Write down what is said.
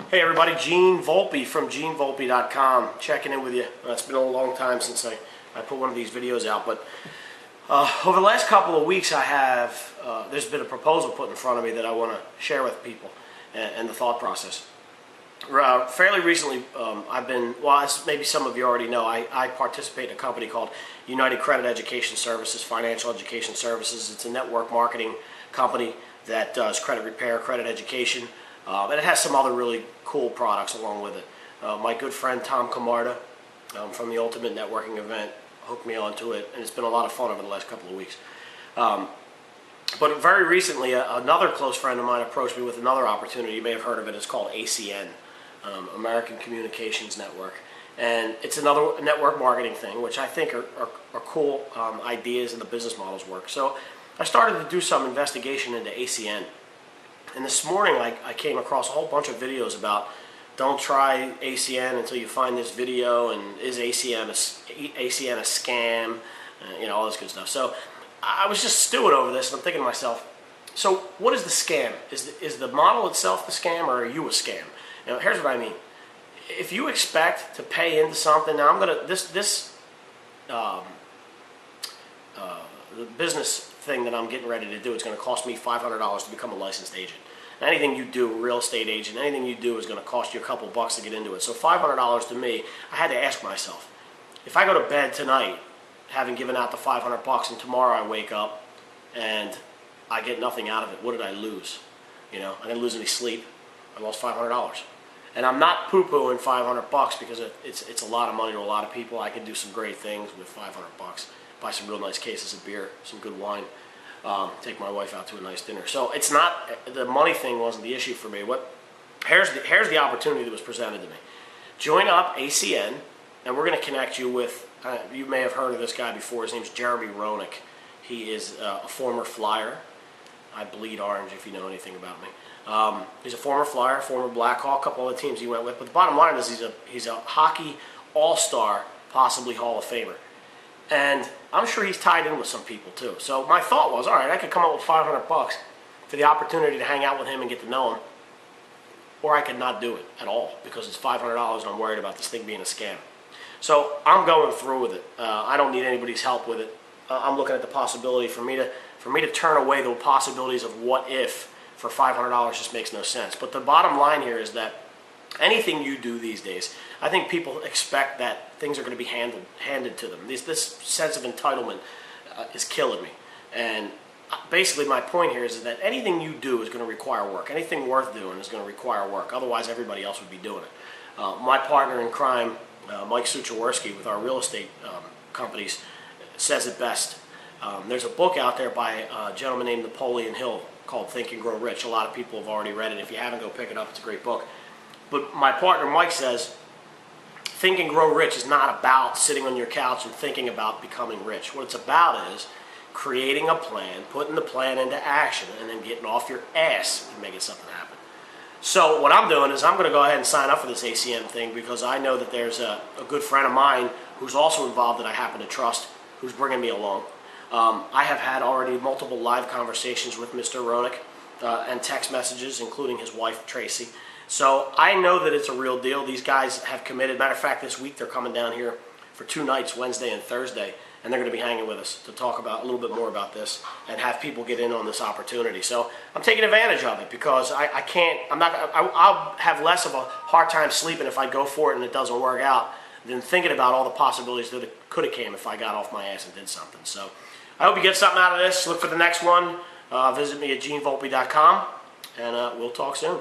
Hey everybody, Gene Volpe from GeneVolpe.com checking in with you. It's been a long time since I put one of these videos out, but over the last couple of weeks there's been a proposal put in front of me that I want to share with people and the thought process. Fairly recently, as maybe some of you already know, I participate in a company called United Credit Education Services, Financial Education Services. It's a network marketing company that does credit repair, credit education, and it has some other really cool products along with it. My good friend Tom Camarda from the Ultimate Networking event hooked me onto it, and it's been a lot of fun over the last couple of weeks. But very recently, another close friend of mine approached me with another opportunity. You may have heard of it. It's called ACN, American Communications Network. And it's another network marketing thing, which I think are cool ideas and the business models work. So I started to do some investigation into ACN. And this morning I came across a whole bunch of videos about don't try ACN until you find this video, and is ACN a scam, all this good stuff. So I was just stewing over this, and I'm thinking to myself, so what is the scam? Is the model itself the scam, or are you a scam? Here's what I mean. If you expect to pay into something, now the business thing that I'm getting ready to do, it's going to cost me $500 to become a licensed agent. Anything you do, real estate agent, anything you do is going to cost you a couple bucks to get into it. So $500 to me, I had to ask myself, if I go to bed tonight having given out the $500 and tomorrow I wake up and I get nothing out of it, what did I lose? I didn't lose any sleep. I lost $500. And I'm not poo-pooing $500 because it's a lot of money to a lot of people. I can do some great things with $500. Buy some real nice cases of beer, some good wine, take my wife out to a nice dinner. So it's not, the money thing wasn't the issue for me. Here's the opportunity that was presented to me. Join up ACN, and we're going to connect you with, you may have heard of this guy before. His name's Jeremy Roenick. He is a former Flyer. I bleed orange if you know anything about me. He's a former Flyer, former Blackhawk, a couple other teams he went with. But the bottom line is he's a hockey all-star, possibly Hall of Famer. And I'm sure he's tied in with some people too. So my thought was, all right, I could come up with $500 for the opportunity to hang out with him and get to know him. Or I could not do it at all because it's $500 and I'm worried about this thing being a scam. So I'm going through with it. I don't need anybody's help with it. I'm looking at the possibility for me to turn away the possibilities of what if for $500 just makes no sense. But the bottom line here is that anything you do these days, I think people expect that things are going to be handed to them. This sense of entitlement is killing me. And basically my point here is that anything you do is going to require work. Anything worth doing is going to require work. Otherwise, everybody else would be doing it. My partner in crime, Mike Suchaworski, with our real estate companies, says it best. There's a book out there by a gentleman named Napoleon Hill called Think and Grow Rich. A lot of people have already read it. If you haven't, go pick it up. It's a great book. But my partner Mike says, Think and Grow Rich is not about sitting on your couch and thinking about becoming rich. What it's about is creating a plan, putting the plan into action, and then getting off your ass and making something happen. So what I'm doing is I'm going to go ahead and sign up for this ACN thing because I know that there's a good friend of mine who's also involved that I happen to trust, who's bringing me along. I have had already multiple live conversations with Mr. Roenick and text messages, including his wife, Tracy. So I know that it's a real deal. These guys have committed. Matter of fact, this week they're coming down here for 2 nights, Wednesday and Thursday, and they're going to be hanging with us to talk about a little bit more about this and have people get in on this opportunity. So I'm taking advantage of it because I'll have less of a hard time sleeping if I go for it and it doesn't work out than thinking about all the possibilities that it could have came if I got off my ass and did something. So I hope you get something out of this. Look for the next one. Visit me at GeneVolpe.com, and we'll talk soon.